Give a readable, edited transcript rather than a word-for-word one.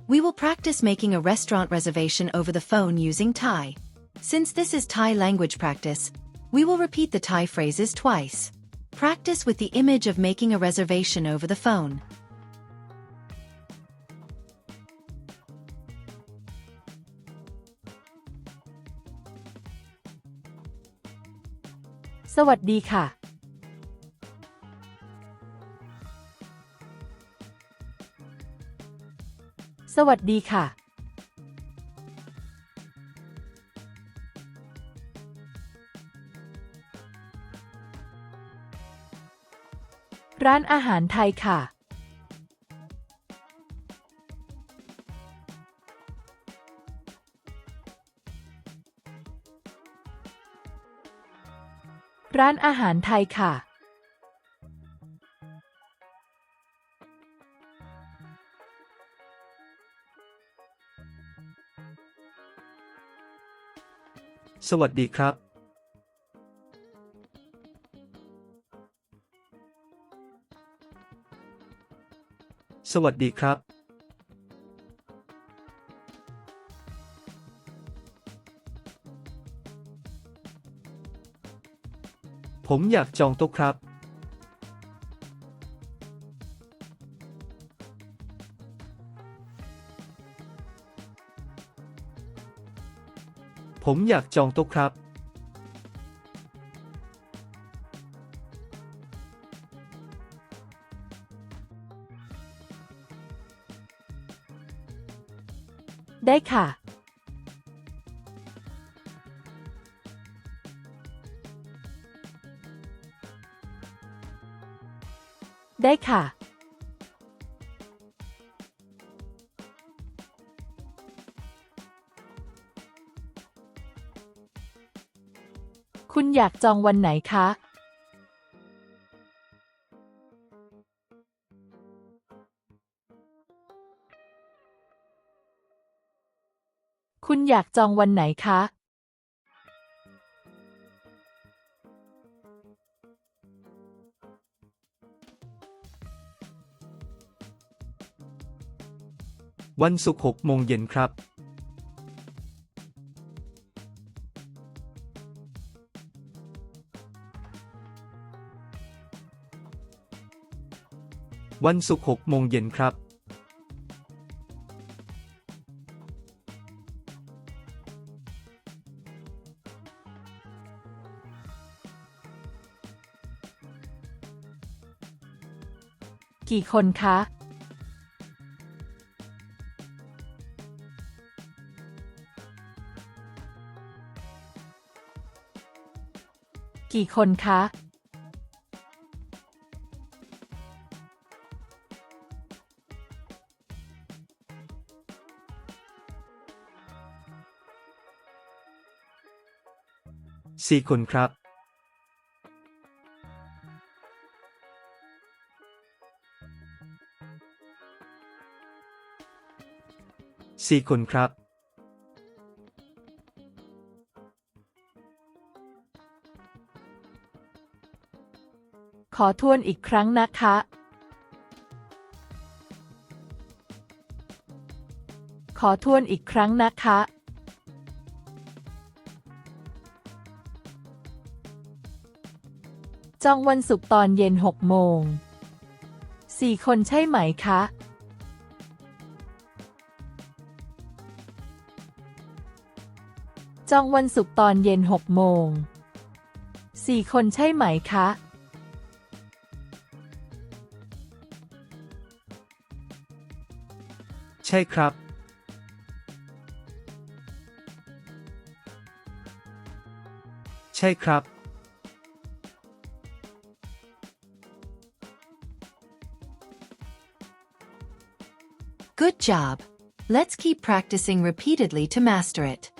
We will practice making a restaurant reservation over the phone using Thai. Since this is Thai language practice, we will repeat the Thai phrases twice. Practice with the image of making a reservation over the phone. สวัสดีค่ะสวัสดีค่ะร้านอาหารไทยค่ะร้านอาหารไทยค่ะสวัสดีครับสวัสดีครับผมอยากจองโต๊ะครับผมอยากจองโต๊ะครับได้ค่ะได้ค่ะคุณอยากจองวันไหนคะคุณอยากจองวันไหนคะวันศุกร์6 โมงเย็นครับวันศุกร์6 โมงเย็นครับกี่คนคะกี่คนคะ4 คนครับ4 คนครับขอทวนอีกครั้งนะคะขอทวนอีกครั้งนะคะจองวันศุกร์ตอนเย็น6 โมง4 คนใช่ไหมคะจองวันศุกร์ตอนเย็น6 โมง4 คนใช่ไหมคะใช่ครับใช่ครับ Good job! Let's keep practicing repeatedly to master it.